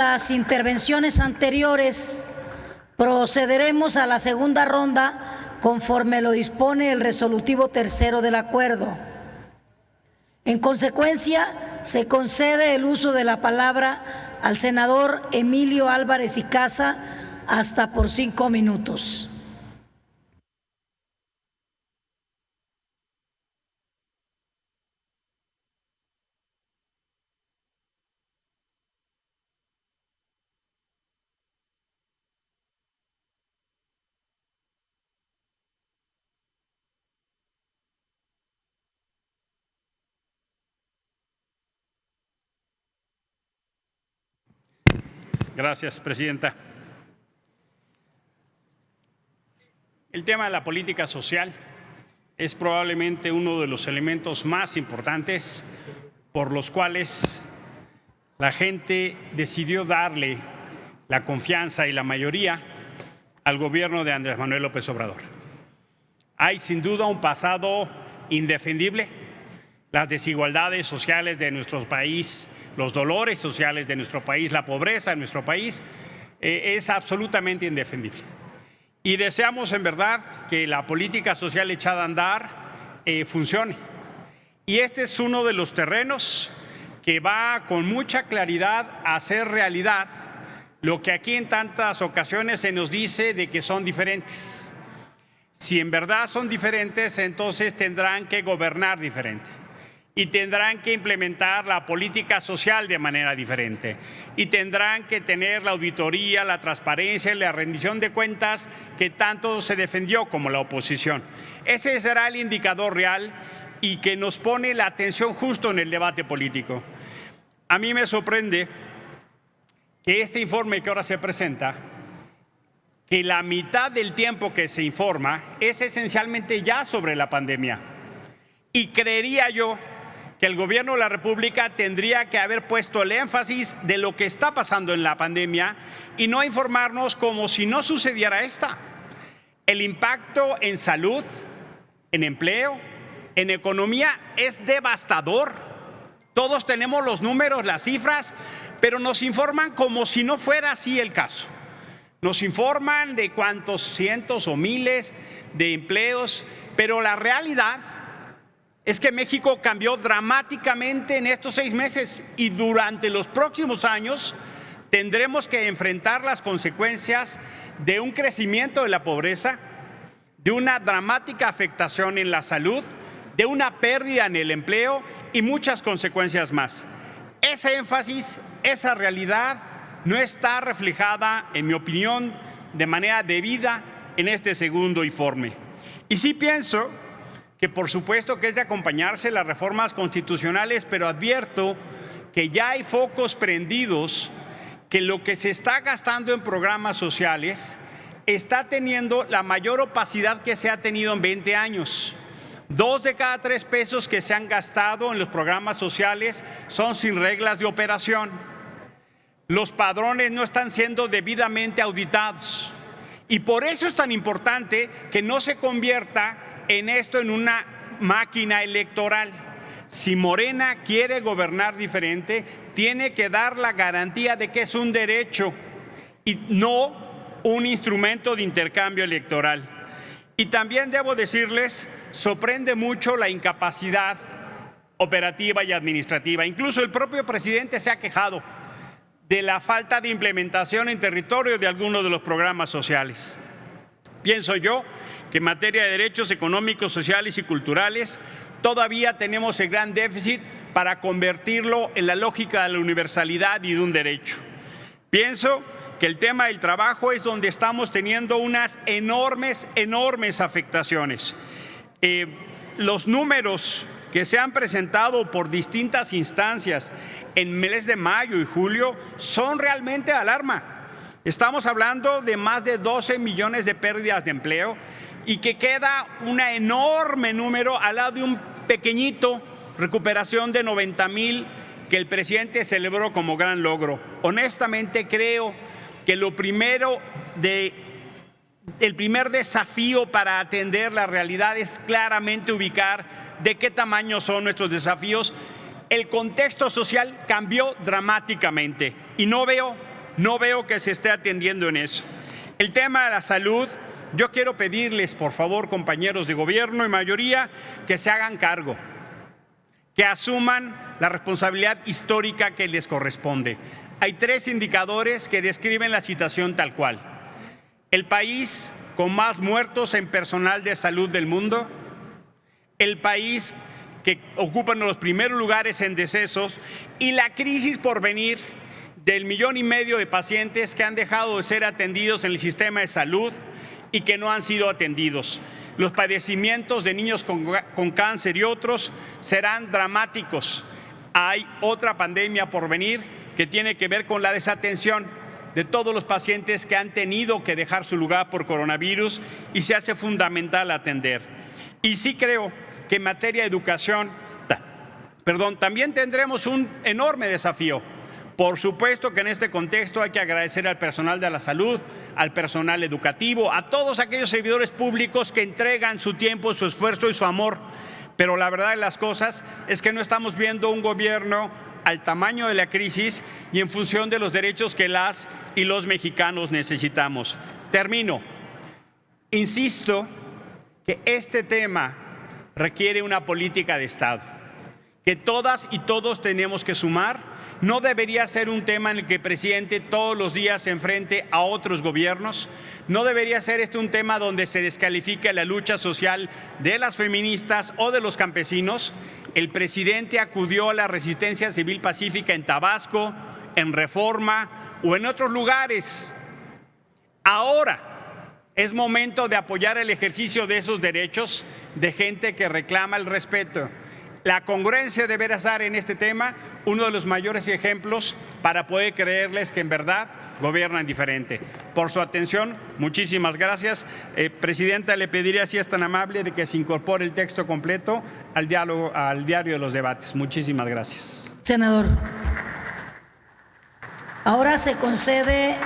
Las intervenciones anteriores, procederemos a la segunda ronda conforme lo dispone el resolutivo tercero del acuerdo. En consecuencia, se concede el uso de la palabra al senador Emilio Álvarez y Casa hasta por 5 minutos. Gracias, presidenta. El tema de la política social es probablemente uno de los elementos más importantes por los cuales la gente decidió darle la confianza y la mayoría al gobierno de Andrés Manuel López Obrador. Hay sin duda un pasado indefendible. Las desigualdades sociales de nuestro país, los dolores sociales de nuestro país, la pobreza en nuestro país es absolutamente indefendible. Y deseamos en verdad que la política social echada a andar funcione. Y este es uno de los terrenos que va con mucha claridad a hacer realidad lo que aquí en tantas ocasiones se nos dice de que son diferentes. Si en verdad son diferentes, entonces tendrán que gobernar diferente. Y tendrán que implementar la política social de manera diferente. Y tendrán que tener la auditoría, la transparencia y la rendición de cuentas que tanto se defendió como la oposición. Ese será el indicador real y que nos pone la atención justo en el debate político. A mí me sorprende que este informe que ahora se presenta, que la mitad del tiempo que se informa es esencialmente ya sobre la pandemia. Y creería yo que el gobierno de la República tendría que haber puesto el énfasis de lo que está pasando en la pandemia y no informarnos como si no sucediera esta. El impacto en salud, en empleo, en economía es devastador. Todos tenemos los números, las cifras, pero nos informan como si no fuera así el caso. Nos informan de cuántos cientos o miles de empleos, pero la realidad es que México cambió dramáticamente en estos 6 meses y durante los próximos años tendremos que enfrentar las consecuencias de un crecimiento de la pobreza, de una dramática afectación en la salud, de una pérdida en el empleo y muchas consecuencias más. Ese énfasis, esa realidad no está reflejada, en mi opinión, de manera debida en este segundo informe. Y sí pienso que por supuesto que es de acompañarse las reformas constitucionales, pero advierto que ya hay focos prendidos, que lo que se está gastando en programas sociales está teniendo la mayor opacidad que se ha tenido en 20 años. 2 de cada 3 pesos que se han gastado en los programas sociales son sin reglas de operación. Los padrones no están siendo debidamente auditados. Y por eso es tan importante que no se convierta en esto en una máquina electoral. Si Morena quiere gobernar diferente, tiene que dar la garantía de que es un derecho y no un instrumento de intercambio electoral. Y también debo decirles, sorprende mucho la incapacidad operativa y administrativa. Incluso el propio presidente se ha quejado de la falta de implementación en territorio de algunos de los programas sociales. Pienso yo que en materia de derechos económicos, sociales y culturales todavía tenemos el gran déficit para convertirlo en la lógica de la universalidad y de un derecho. Pienso que el tema del trabajo es donde estamos teniendo unas enormes afectaciones. Los números que se han presentado por distintas instancias en mes de mayo y julio son realmente de alarma. Estamos hablando de más de 12 millones de pérdidas de empleo y que queda un enorme número al lado de un pequeñito recuperación de 90,000 que el presidente celebró como gran logro. Honestamente creo que el primer desafío para atender la realidad es claramente ubicar de qué tamaño son nuestros desafíos. El contexto social cambió dramáticamente y no veo no veo que se esté atendiendo en eso. El tema de la salud, yo quiero pedirles, por favor, compañeros de gobierno y mayoría, que se hagan cargo, que asuman la responsabilidad histórica que les corresponde. Hay 3 indicadores que describen la situación tal cual. El país con más muertos en personal de salud del mundo, el país que ocupa los primeros lugares en decesos y la crisis por venir del 1,5 millones de pacientes que han dejado de ser atendidos en el sistema de salud y que no han sido atendidos. Los padecimientos de niños con cáncer y otros serán dramáticos. Hay otra pandemia por venir que tiene que ver con la desatención de todos los pacientes que han tenido que dejar su lugar por coronavirus y se hace fundamental atender. Y sí creo que en materia de educación, también tendremos un enorme desafío. Por supuesto que en este contexto hay que agradecer al personal de la salud, al personal educativo, a todos aquellos servidores públicos que entregan su tiempo, su esfuerzo y su amor. Pero la verdad de las cosas es que no estamos viendo un gobierno al tamaño de la crisis y en función de los derechos que las y los mexicanos necesitamos. Termino. Insisto que este tema requiere una política de Estado, que todas y todos tenemos que sumar. No debería ser un tema en el que el presidente todos los días se enfrente a otros gobiernos. No debería ser un tema donde se descalifique la lucha social de las feministas o de los campesinos. El presidente acudió a la resistencia civil pacífica en Tabasco, en Reforma o en otros lugares. Ahora es momento de apoyar el ejercicio de esos derechos de gente que reclama el respeto. La congruencia deberá ser en este tema uno de los mayores ejemplos para poder creerles que en verdad gobiernan diferente. Por su atención, muchísimas gracias. Presidenta, le pediría, si es tan amable, de que se incorpore el texto completo al diario de los debates. Muchísimas gracias. Senador. Ahora se concede